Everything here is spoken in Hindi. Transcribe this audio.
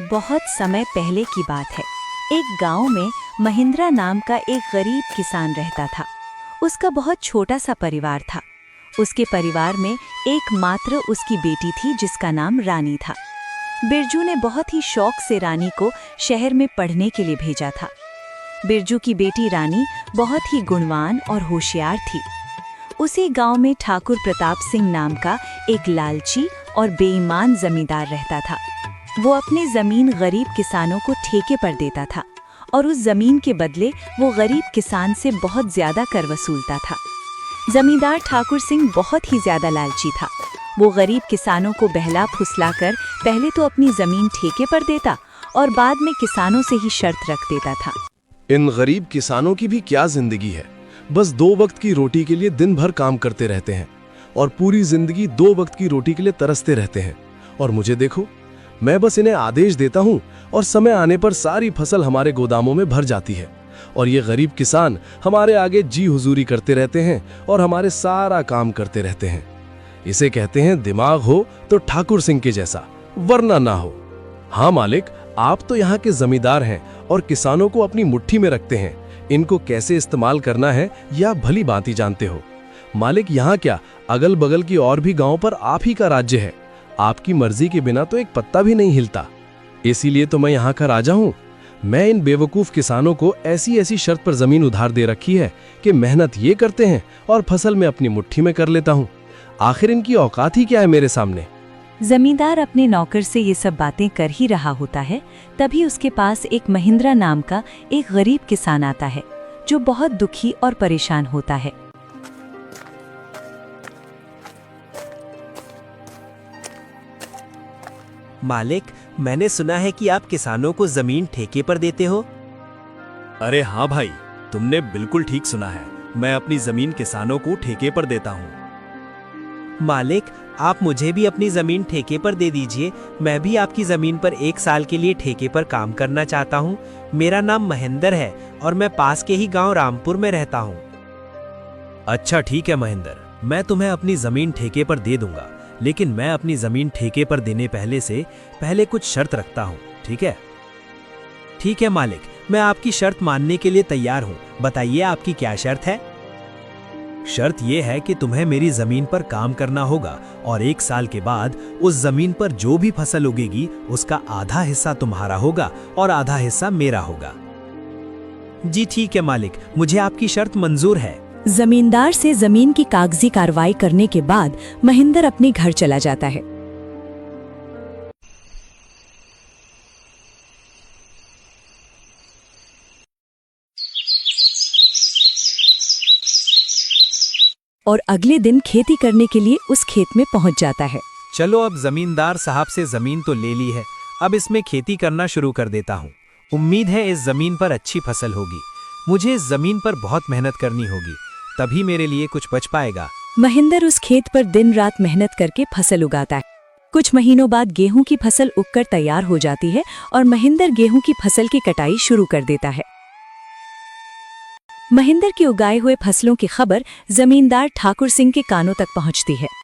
बहुत समय पहले की बात है। एक गांव में महिंद्रा नाम का एक गरीब किसान रहता था। उसका बहुत छोटा सा परिवार था। उसके परिवार में एकमात्र उसकी बेटी थी जिसका नाम रानी था। बिरजू ने बहुत ही शौक से रानी को शहर में पढ़ने के लिए भेजा था। बिरजू की बेटी रानी बहुत ही गुणवान और होशियार थी। उसी गांव में ठाकुर प्रताप सिंह नाम का एक लालची और बेईमान जमींदार रहता था। वो अपनी जमीन गरीब किसानों को ठेके पर देता था और उस जमीन के बदले वो गरीब किसान से बहुत ज्यादा कर वसूलता था। जमींदार ठाकुर सिंह बहुत ही ज्यादा लालची था। वो गरीब किसानों को बहला फुसलाकर पहले तो अपनी जमीन ठेके पर देता और बाद में किसानों से ही शर्त रख देता था। इन गरीब किसानों की भी क्या जिंदगी है। बस 2 वक्त की रोटी के लिए दिन भर काम करते रहते हैं और पूरी जिंदगी 2 वक्त की रोटी के लिए तरसते रहते हैं। और मुझे देखो, मैं बस इन्हें आदेश देता हूँ और समय आने पर सारी फसल हमारे गोदामों में भर जाती है और ये गरीब किसान हमारे आगे जी हुजूरी करते रहते हैं और हमारे सारा काम करते रहते हैं। इसे कहते हैं दिमाग हो तो ठाकुर सिंह के जैसा, वरना ना हो। हाँ मालिक, आप तो यहाँ के जमींदार हैं और किसानों को अपनी मुट्ठी में रखते हैं। इनको कैसे इस्तेमाल करना है यह भली भांति जानते हो। मालिक, यहाँ क्या, अगल बगल की और भी गांव पर आप ही का राज्य है। आपकी मर्जी के बिना तो एक पत्ता भी नहीं हिलता। इसीलिए तो मैं यहाँ का राजा हूँ। मैं इन बेवकूफ किसानों को ऐसी ऐसी शर्त पर जमीन उधार दे रखी है कि मेहनत ये करते हैं और फसल में अपनी मुट्ठी में कर लेता हूँ। आखिर इनकी औकात ही क्या है मेरे सामने। जमींदार अपने नौकर से ये सब बातें कर ही रहा होता है, तभी उसके पास एक महिंद्रा नाम का एक गरीब किसान आता है जो बहुत दुखी और परेशान होता है। मालिक, मैंने सुना है कि आप किसानों को जमीन ठेके पर देते हो। अरे हाँ भाई, तुमने बिल्कुल ठीक सुना है। मैं अपनी जमीन किसानों को ठेके पर देता हूँ। मालिक, आप मुझे भी अपनी जमीन ठेके पर दे दीजिए। मैं भी आपकी जमीन पर 1 साल के लिए ठेके पर काम करना चाहता हूँ। मेरा नाम महेंद्र है और मैं पास के ही गांव रामपुर में रहता हूँ। अच्छा ठीक है महेंद्र, मैं तुम्हें अपनी जमीन ठेके पर दे दूंगा, लेकिन मैं अपनी जमीन ठेके पर देने पहले कुछ शर्त रखता हूँ, ठीक है? ठीक है मालिक, मैं आपकी शर्त मानने के लिए तैयार हूँ। बताइए आपकी क्या शर्त है? शर्त यह है कि तुम्हें मेरी जमीन पर काम करना होगा और 1 साल के बाद उस जमीन पर जो भी फसल उगेगी उसका आधा हिस्सा तुम्हारा होगा और आधा हिस्सा मेरा होगा। जी ठीक है मालिक, मुझे आपकी शर्त मंजूर है। जमींदार से जमीन की कागजी कार्रवाई करने के बाद महिंद्र अपने घर चला जाता है। और अगले दिन खेती करने के लिए उस खेत में पहुंच जाता है। चलो, अब जमींदार साहब से जमीन तो ले ली है, अब इसमें खेती करना शुरू कर देता हूँ। उम्मीद है इस जमीन पर अच्छी फसल होगी। मुझे इस जमीन पर बहुत मेहनत करनी होगी, तभी मेरे लिए कुछ बच पाएगा। महिंद्र उस खेत पर दिन रात मेहनत करके फसल उगाता है। कुछ महीनों बाद गेहूं की फसल उगकर तैयार हो जाती है और महिंद्र गेहूं की फसल की कटाई शुरू कर देता है। महिंद्र के उगाए हुए फसलों की खबर जमींदार ठाकुर सिंह के कानों तक पहुंचती है।